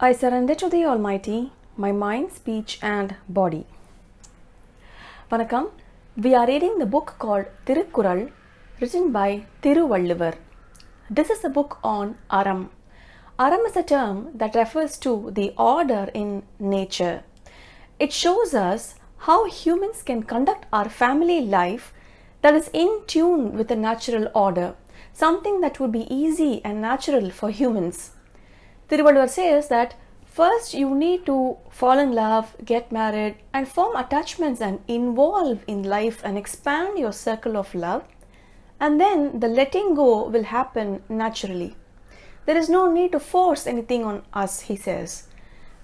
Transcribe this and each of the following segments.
I surrender to the Almighty, my mind, speech and body. Vanakkam, we are reading the book called Thirukkural, written by Thiruvalluvar. This is a book on Aram. Aram is a term that refers to the order in nature. It shows us how humans can conduct our family life that is in tune with the natural order, something that would be easy and natural for humans. Thiruvalluvar says that first you need to fall in love, get married and form attachments and involve in life and expand your circle of love, and then the letting go will happen naturally. There is no need to force anything on us, he says.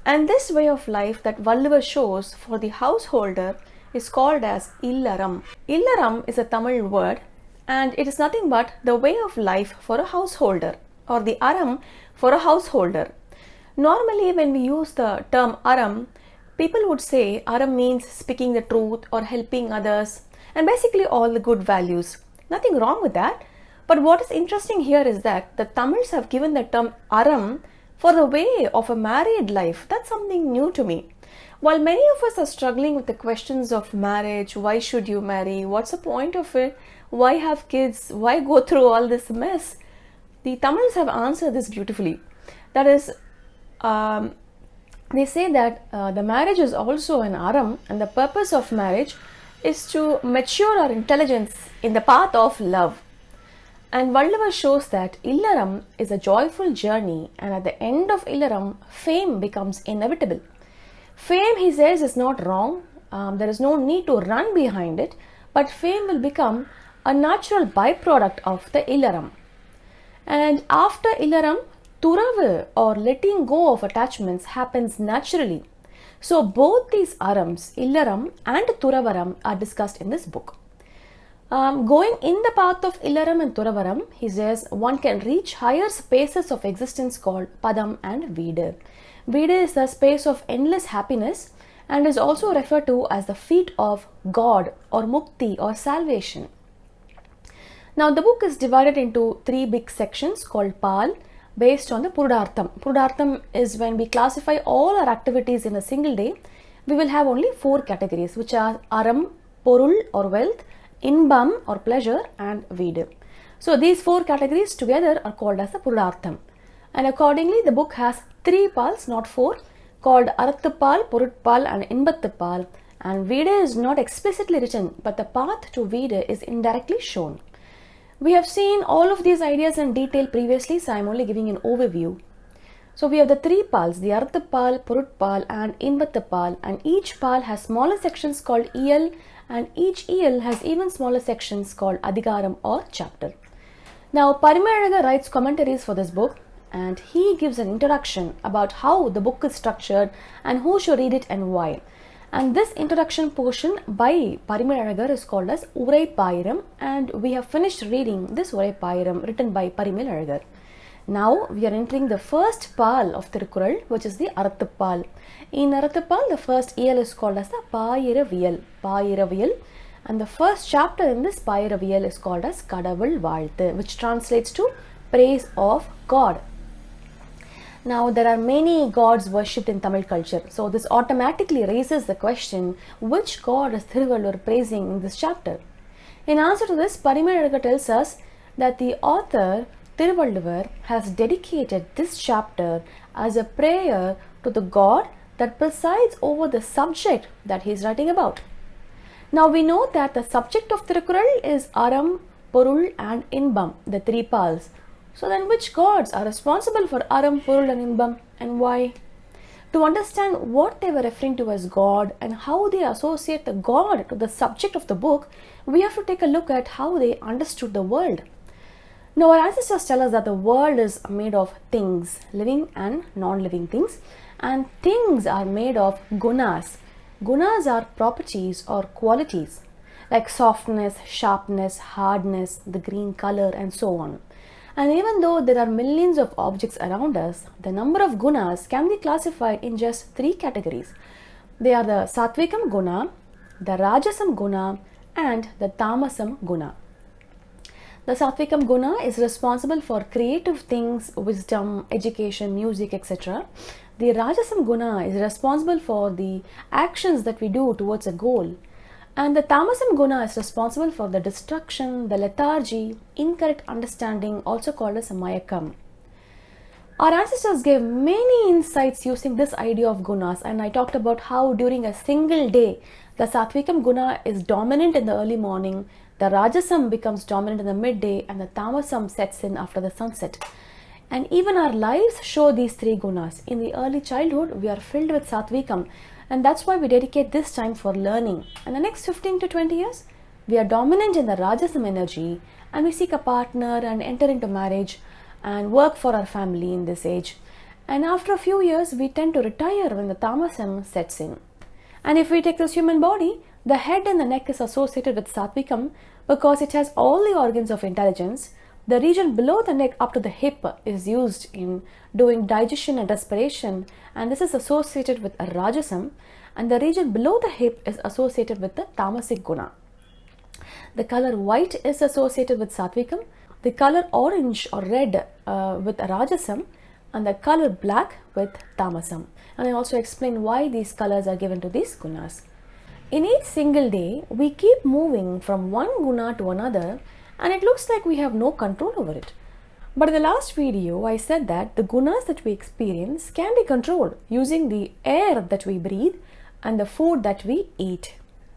And this way of life that Valluvar shows for the householder is called as Illaram. Illaram is a Tamil word and it is nothing but the way of life for a householder, or the Aram for a householder. Normally when we use the term Aram, people would say Aram means speaking the truth or helping others and basically all the good values. Nothing wrong with that. But what is interesting here is that the Tamils have given the term Aram for the way of a married life. That's something new to me. While many of us are struggling with the questions of marriage, why should you marry, what's the point of it, why have kids, why go through all this mess, the Tamils have answered this beautifully. That is, they say that the marriage is also an Aram, and the purpose of marriage is to mature our intelligence in the path of love. And Valluvar shows that Illaram is a joyful journey, and at the end of Illaram, fame becomes inevitable. Fame, he says, is not wrong. There is no need to run behind it, but fame will become a natural byproduct of the Illaram. And after Illaram, Thuravu, or letting go of attachments, happens naturally. So both these Arams, Illaram and Thuravaram, are discussed in this book. Going in the path of Illaram and Thuravaram, he says one can reach higher spaces of existence called Padam and Veedu. Veedu is the space of endless happiness and is also referred to as the feet of God or Mukti or salvation. Now the book is divided into three big sections called Paal, based on the Purudhartham. Purudhartham is when we classify all our activities in a single day. We will have only four categories, which are Aram, Porul or wealth, Inbam or pleasure, and Veedu. So these four categories together are called as the Purudhartham. And accordingly the book has three Paals, not four, called Arathu Paal, Purut Paal and Inbathu Paal. And Veedu is not explicitly written, but the path to Veedu is indirectly shown. We have seen all of these ideas in detail previously, so I am only giving an overview. So we have the three Paals, the Arathu Paal, Purut Paal and Inbathu Paal, and each Paal has smaller sections called Iyal, and each Iyal has even smaller sections called Adhikaram or chapter. Now Parimazhigar writes commentaries for this book, and he gives an introduction about how the book is structured and who should read it and why. And this introduction portion by Parimazhigar is called as Paal-Paayira, and we have finished reading this Paal-Paayira written by Parimazhigar. Now we are entering the first Paal of Thirukkural, which is the Arathu Paal. In Arathu Paal, the first Viyal is called as the Paayira Viyal, Paayira Viyal, and the first chapter in this Paayira Viyal is called as Kadavul Vaazhthu, which translates to praise of God. Now there are many gods worshipped in Tamil culture, so this automatically raises the question, which god is Thiruvalluvar praising in this chapter? In answer to this, Parimazhigar tells us that the author Thiruvalluvar has dedicated this chapter as a prayer to the god that presides over the subject that he is writing about. Now we know that the subject of Thirukkural is Aram, Porul and Inbam, the three Paals. So then which gods are responsible for Aram, Porul and Inbam, and why? To understand what they were referring to as God and how they associate the God to the subject of the book, we have to take a look at how they understood the world. Now our ancestors tell us that the world is made of things, living and non-living things, and things are made of Gunas. Gunas are properties or qualities like softness, sharpness, hardness, the green color and so on. And even though there are millions of objects around us, the number of Gunas can be classified in just three categories. They are the Sathvikam Guna, the Rajasam Guna and the Thamasam Guna. The Sathvikam Guna is responsible for creative things, wisdom, education, music, etc. The Rajasam Guna is responsible for the actions that we do towards a goal. And the Thamasam Guna is responsible for the destruction, the lethargy, incorrect understanding, also called as a mayakam. Our ancestors gave many insights using this idea of gunas, and I talked about how during a single day, the Sathvikam Guna is dominant in the early morning, the Rajasam becomes dominant in the midday, and the Thamasam sets in after the sunset. And even our lives show these three gunas. In the early childhood, we are filled with Sathvikam, and that's why we dedicate this time for learning. And the next 15 to 20 years, we are dominant in the Rajasam energy, and we seek a partner and enter into marriage and work for our family in this age. And after a few years, we tend to retire when the Thamasam sets in. And if we take this human body, the head and the neck is associated with Sathvikam because it has all the organs of intelligence. The region below the neck up to the hip is used in doing digestion and respiration, and this is associated with a Rajasam, and the region below the hip is associated with the Tamasic Guna. The color white is associated with Sathvikam, the color orange or red with Rajasam, and the color black with Tamasam. And I also explain why these colors are given to these gunas. In each single day, we keep moving from one guna to another, and it looks like we have no control over it. But in the last video, I said that the gunas that we experience can be controlled using the air that we breathe and the food that we eat.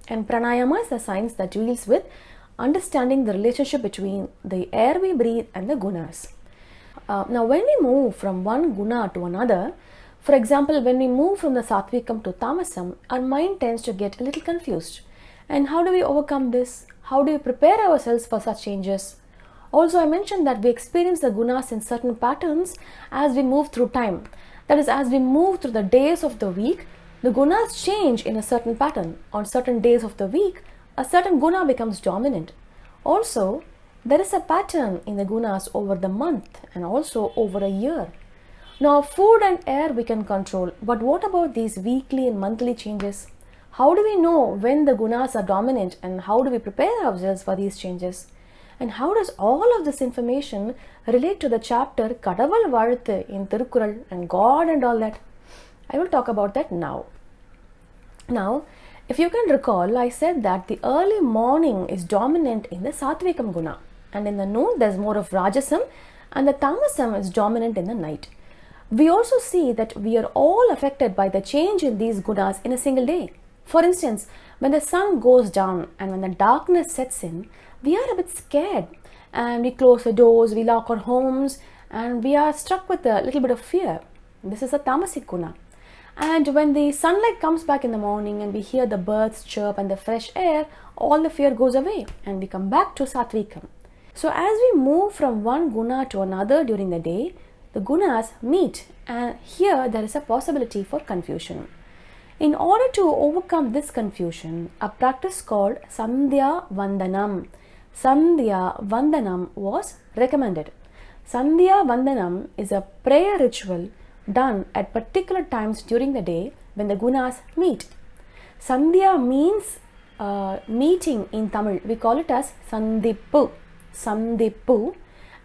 And pranayama is the science that deals with understanding the relationship between the air we breathe and the gunas. Now, when we move from one guna to another, for example, when we move from the Sathvikam to Tamasam, our mind tends to get a little confused. And how do we overcome this? How do we prepare ourselves for such changes? Also, I mentioned that we experience the gunas in certain patterns as we move through time. That is, as we move through the days of the week, the gunas change in a certain pattern. On certain days of the week, a certain guna becomes dominant. Also, there is a pattern in the gunas over the month and also over a year. Now, food and air we can control, but what about these weekly and monthly changes? How do we know when the gunas are dominant, and how do we prepare ourselves for these changes? And how does all of this information relate to the chapter Kadavul Vaazhthu in Thirukkural and God and all that? I will talk about that now. Now, if you can recall, I said that the early morning is dominant in the Sathvikam Guna, and in the noon there's more of Rajasam, and the Tamasam is dominant in the night. We also see that we are all affected by the change in these gunas in a single day. For instance, when the sun goes down and when the darkness sets in, we are a bit scared and we close the doors, we lock our homes, and we are struck with a little bit of fear. This is a Tamasic Guna. And when the sunlight comes back in the morning and we hear the birds chirp and the fresh air, all the fear goes away and we come back to Sathvikam. So as we move from one guna to another during the day, the gunas meet, and here there is a possibility for confusion. In order to overcome this confusion, a practice called Sandhya-vandhanam was recommended. Sandhya-vandhanam is a prayer ritual done at particular times during the day when the gunas meet. Sandhya means meeting in Tamil. We call it as Santhippu,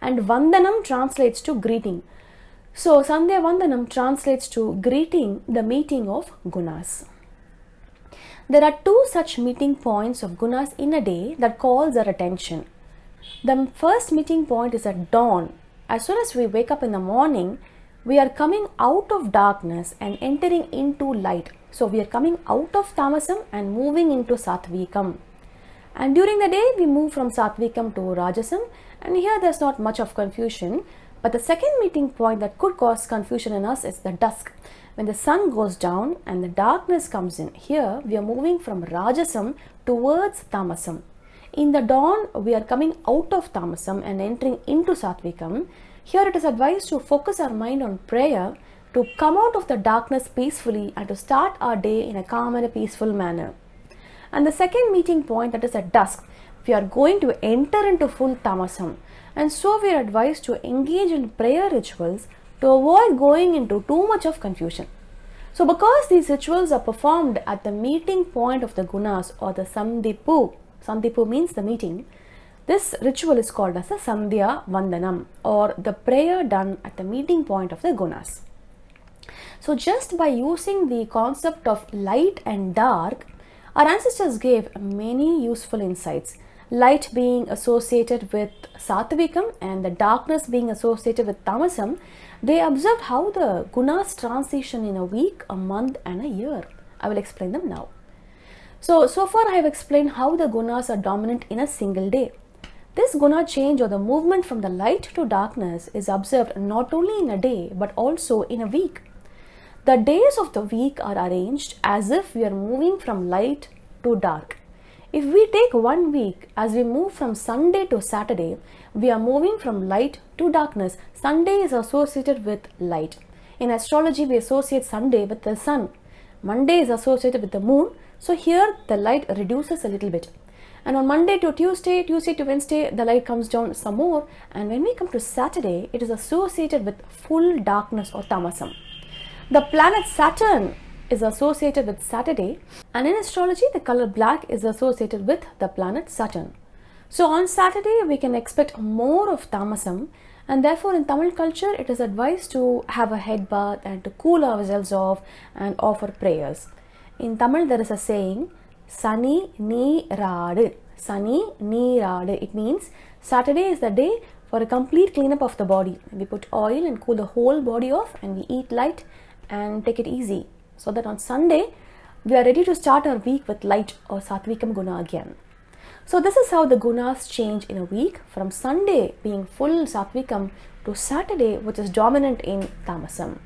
and Vandhanam translates to greeting. So, Sandhya-vandhanam translates to greeting the meeting of gunas. There are two such meeting points of gunas in a day that calls our attention. The first meeting point is at dawn. As soon as we wake up in the morning, we are coming out of darkness and entering into light. So, we are coming out of Tamasam and moving into Sathvikam. And during the day, we move from Sathvikam to Rajasam, and here there's not much of confusion. But the second meeting point that could cause confusion in us is the dusk, when the sun goes down and the darkness comes in. Here we are moving from Rajasam towards Tamasam. In the dawn, we are coming out of Tamasam and entering into Sathvikam. Here it is advised to focus our mind on prayer to come out of the darkness peacefully and to start our day in a calm and a peaceful manner. And the second meeting point, that is at dusk, we are going to enter into full Tamasam. And so we are advised to engage in prayer rituals to avoid going into too much of confusion. So because these rituals are performed at the meeting point of the gunas or the Santhippu, Santhippu means the meeting, This ritual is called as a Sandhya-vandhanam, or the prayer done at the meeting point of the Gunas. So just by using the concept of light and dark, our ancestors gave many useful insights. Light being associated with Sathvikam and the darkness being associated with Thamasam, they observed how the Gunas transition in a week, a month and a year. I will explain them now. So far I have explained how the Gunas are dominant in a single day. This Guna change, or the movement from the light to darkness, is observed not only in a day but also in a week. The days of the week are arranged as if we are moving from light to dark. If we take 1 week, as we move from Sunday to Saturday, we are moving from light to darkness. Sunday is associated with light. In astrology, we associate Sunday with the sun. Monday is associated with the moon. So here the light reduces a little bit. And on Monday to Tuesday, Tuesday to Wednesday, the light comes down some more. And when we come to Saturday, it is associated with full darkness or Thamasam. The planet Saturn is associated with Saturday, and in astrology the color black is associated with the planet Saturn. So on Saturday we can expect more of Thamasam, and therefore in Tamil culture it is advised to have a head bath and to cool ourselves off and offer prayers. In Tamil there is a saying, Sani Nee Raadu. Sani Nee Raadu. It means Saturday is the day for a complete cleanup of the body. We put oil and cool the whole body off, and we eat light and take it easy, so that on Sunday we are ready to start our week with light or Sathvikam Guna again. So this is how the Gunas change in a week, from Sunday being full Sathvikam to Saturday, which is dominant in Thamasam.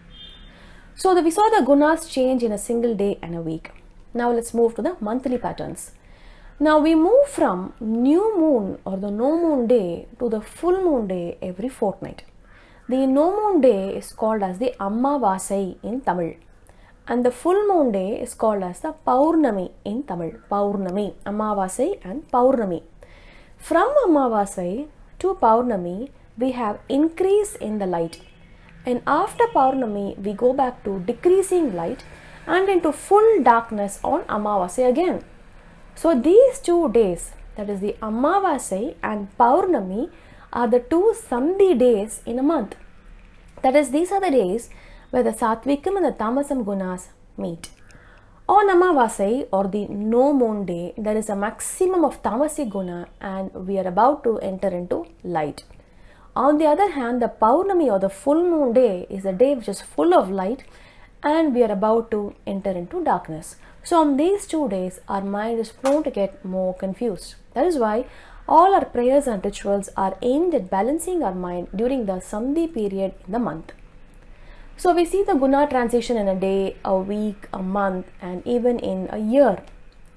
So we saw the Gunas change in a single day and a week. Now let's move to the monthly patterns. Now we move from new moon or the no moon day to the full moon day every fortnight. The no moon day is called as the Ammavasai in Tamil, and the full moon day is called as the Paurnami in Tamil. Paurnami, Ammavasai and Paurnami. From Ammavasai to Paurnami, we have increase in the light, and after Paurnami we go back to decreasing light and into full darkness on Ammavasai again. So these 2 days, that is the Ammavasai and Paurnami, are the 2 Sandhi days in a month. That is, these are the days where the Sathvikam and the Thamasam Gunas meet. On Ammavasai, or the no moon day, there is a maximum of Tamasic Guna and we are about to enter into light. On the other hand, the Paurnami or the full moon day is a day which is full of light and we are about to enter into darkness. So on these 2 days, our mind is prone to get more confused. That is why all our prayers and rituals are aimed at balancing our mind during the Sandhi period in the month. So we see the Guna transition in a day, a week, a month and even in a year.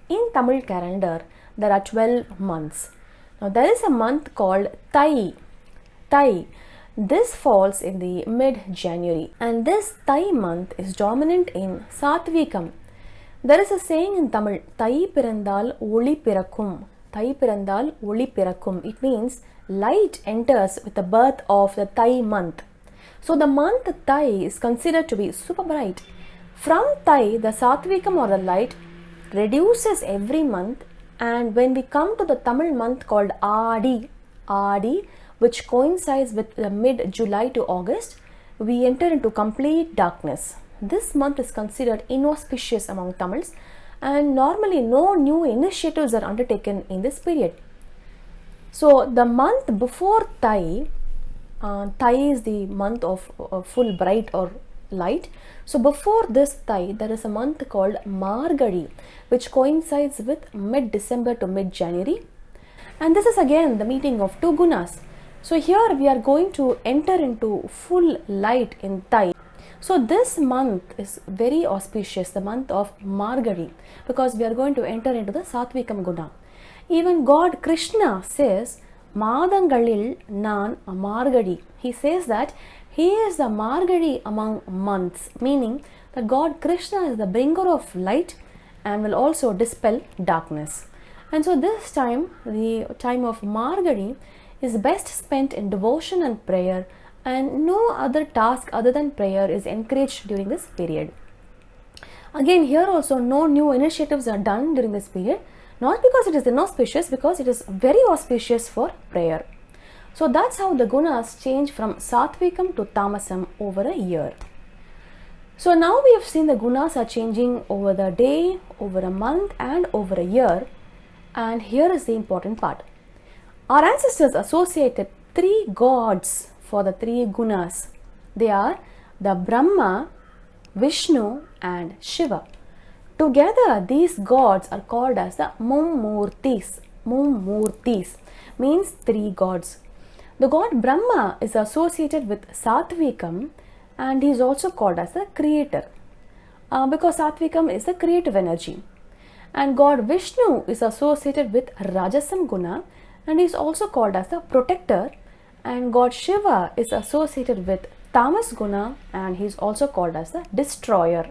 In Tamil calendar, there are 12 months. Now there is a month called Thai. Thai. This falls in the mid-January, and this Thai month is dominant in Sathvikam. There is a saying in Tamil, Thai pirandal oli pirakkum. Thai pirandal oli pirakkum. It means light enters with the birth of the Thai month. So the month Thai is considered to be super bright. From Thai, the Sathvikam or the light reduces every month, and when we come to the Tamil month called Aadi, which coincides with the mid-July to August, we enter into complete darkness. This month is considered inauspicious among Tamils, and normally no new initiatives are undertaken in this period. So the month before Thai, Thai is the month of full bright or light. So before this Thai, there is a month called Margazhi, which coincides with mid-December to mid-January. And this is again the meeting of 2 Gunas. So here we are going to enter into full light in Thai. So this month is very auspicious, the month of Margazhi, because we are going to enter into the Sathvikam Guna. Even God Krishna says, Madangalil Nan Margazhi. He says that he is the Margazhi among months, meaning that God Krishna is the bringer of light and will also dispel darkness. And so this time, the time of Margazhi, is best spent in devotion and prayer, and no other task other than prayer is encouraged during this period. Again, here also no new initiatives are done during this period. Not because it is inauspicious, because it is very auspicious for prayer. So that's how the gunas change from Sathvikam to Thamasam over a year. So now we have seen the gunas are changing over the day, over a month and over a year. And here is the important part. Our ancestors associated 3 gods for the 3 gunas. They are the Brahma, Vishnu and Shiva. Together these gods are called as the Mummurtis. Mummurtis means 3 gods. The god Brahma is associated with Sathvikam and he is also called as the creator because Sathvikam is the creative energy. And god Vishnu is associated with Rajasam Guna and he is also called as the protector. And god Shiva is associated with Tamas Guna and he is also called as the destroyer.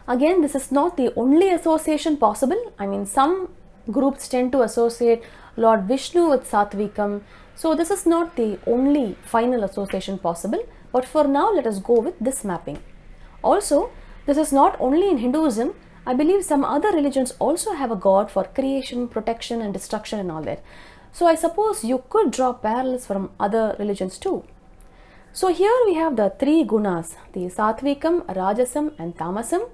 Again, this is not the only association possible. I mean, some groups tend to associate Lord Vishnu with Sathvikam. So this is not the only final association possible. But for now, let us go with this mapping. Also, this is not only in Hinduism. I believe some other religions also have a god for creation, protection and destruction and all that. So I suppose you could draw parallels from other religions too. So here we have the 3 gunas, the Sathvikam, Rajasam and Tamasam,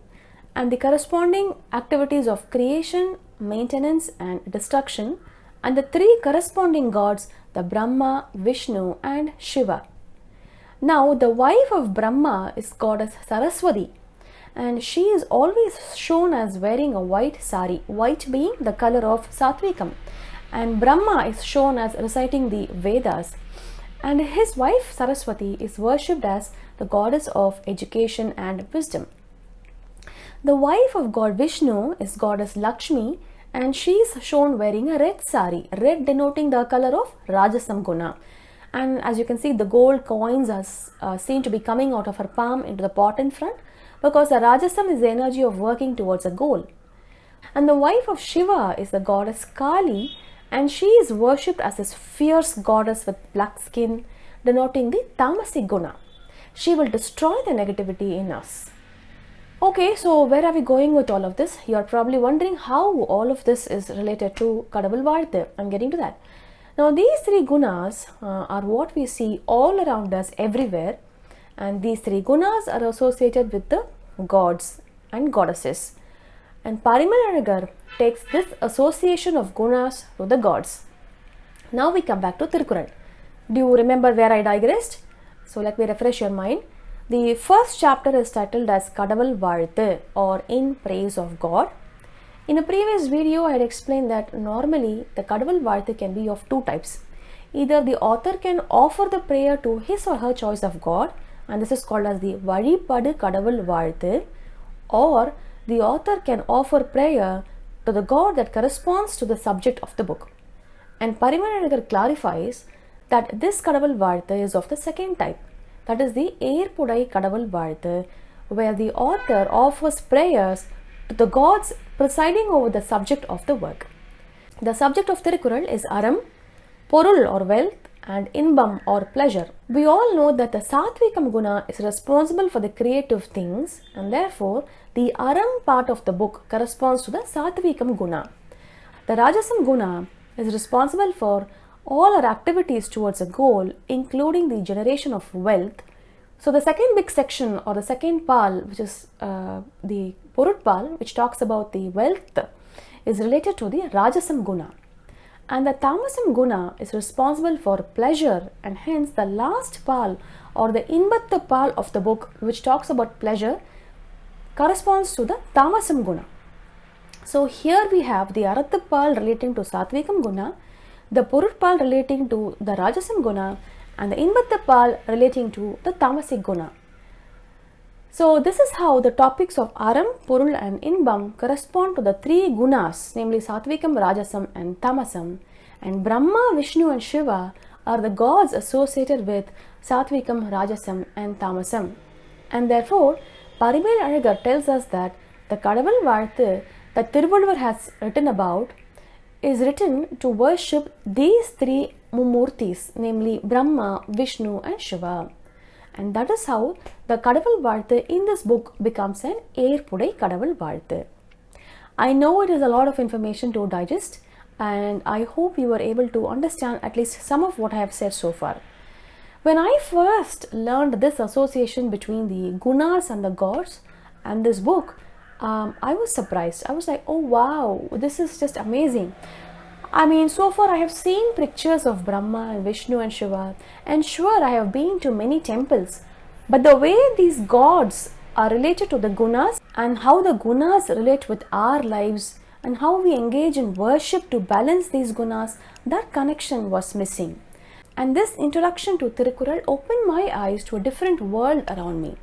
and the corresponding activities of creation, maintenance and destruction, and the 3 corresponding gods, the Brahma, Vishnu and Shiva. Now the wife of Brahma is goddess Saraswathy, and she is always shown as wearing a white sari, white being the color of Sathvikam, and Brahma is shown as reciting the Vedas, and his wife Saraswati is worshipped as the goddess of education and wisdom. The wife of god Vishnu is goddess Lakshmi, and she is shown wearing a red sari, red denoting the color of Rajasam Guna. And as you can see, the gold coins are seen to be coming out of her palm into the pot in front, because the Rajasam is the energy of working towards a goal. And the wife of Shiva is the goddess Kali, and she is worshipped as this fierce goddess with black skin, denoting the Tamasic Guna. She will destroy the negativity in us. Okay, so where are we going with all of this? You are probably wondering how all of this is related to Kadavul Vaazhthu. I'm getting to that. Now these 3 gunas are what we see all around us everywhere, and these 3 gunas are associated with the gods and goddesses. And Parimal takes this association of gunas to the gods. Now we come back to Thirukkural. Do you remember where I digressed? So let me refresh your mind. The first chapter is titled as Kadavul Vaazhthu, or In Praise of God. In a previous video, I had explained that normally the Kadavul Vaazhthu can be of 2 types. Either the author can offer the prayer to his or her choice of God, and this is called as the Valipadu Kadavul Vaazhthu, or the author can offer prayer to the god that corresponds to the subject of the book. And Parimal clarifies that this Kadavul Vaazhthu is of the second type, that is the Erpudai Kadavul Vaazhthu, where the author offers prayers to the gods presiding over the subject of the work. The subject of Thirukkural is Aram, Porul or wealth, and Inbam or pleasure. We all know that the Sathvikam Guna is responsible for the creative things, and therefore the Aram part of the book corresponds to the Sathvikam Guna. The Rajasam Guna is responsible for all our activities towards a goal, including the generation of wealth. So the second big section, or the second Paal, which is the Purut Paal, which talks about the wealth, is related to the Rajasam Guna. And the Tamasam Guna is responsible for pleasure, and hence the last Paal, or the Inbatta Paal of the book, which talks about pleasure, corresponds to the Tamasam Guna. So here we have the Arathu Paal relating to Sathvikam Guna, the Purut Paal relating to the Rajasam Guna, and the Inbatta Paal relating to the Tamasic Guna. So this is how the topics of Aram, Purul and Inbam correspond to the 3 gunas, namely Sathvikam, Rajasam and Tamasam. And Brahma, Vishnu and Shiva are the gods associated with Sathvikam, Rajasam and Tamasam. And therefore, Parimal Azhagar tells us that the Kadavul Vaazhthu that Thiruvalluvar has written about is written to worship these 3 Mummurtis, namely Brahma, Vishnu and Shiva. And that is how the Kadavul Vaazhthu in this book becomes an Erpudai Kadavul Vaazhthu. I know it is a lot of information to digest, and I hope you were able to understand at least some of what I have said so far. When I first learned this association between the Gunas and the Gods and this book, I was surprised. I was like, oh wow, this is just amazing. I mean, so far I have seen pictures of Brahma and Vishnu and Shiva, and sure, I have been to many temples. But the way these gods are related to the Gunas and how the Gunas relate with our lives and how we engage in worship to balance these Gunas, that connection was missing. And this introduction to Thirukkural opened my eyes to a different world around me.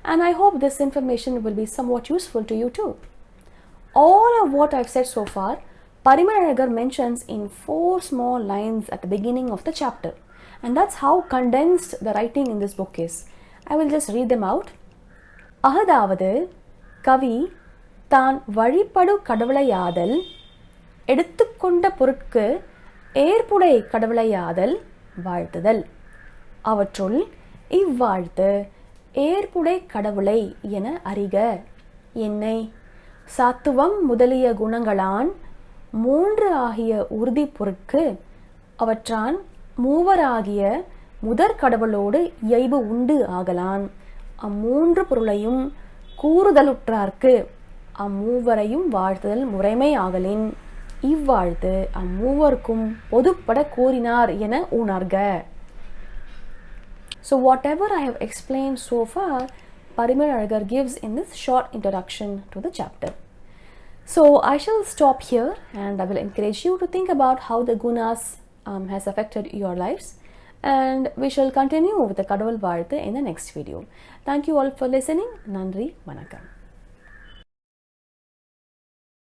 And I hope this information will be somewhat useful to you too. All of what I've said so far, Parimal mentions in 4 small lines at the beginning of the chapter. And that's how condensed the writing in this book is. I will just read them out. அதாவது கவி தான் வழிபடு கடவுளையாதல், எடுத்துக்கொண்ட பொருட்கு ஏற்புடை கடவுளையாதல் வாழ்த்துதல். அவற்றுள் இவ்வாழ்த்து ஏற்புடை கடவுளை என அறிக. என்னை சாத்துவம் முதலிய குணங்களான் 3 ஆகிய உறுதி பொருட்கு அவற்றான் மூவராகிய முதற் கடவுளோடு இயைபு உண்டு ஆகலான். அம்மூன்று பொருளையும் கூறுதலுற்றார்க்கு அம்மூவரையும் வாழ்த்துதல் முறைமை ஆகலின் இவ்வாழ்த்து அம்மூவர்க்கும் பொதுப்பட கூறினார் என உணர்க. So whatever I have explained so far, Parimal gives in this short introduction to the chapter. So I shall stop here, and I will encourage you to think about how the Gunas has affected your lives. And we shall continue with the Kadavul Vaazhthu in the next video. Thank you all for listening. Nandri, Vanakkam.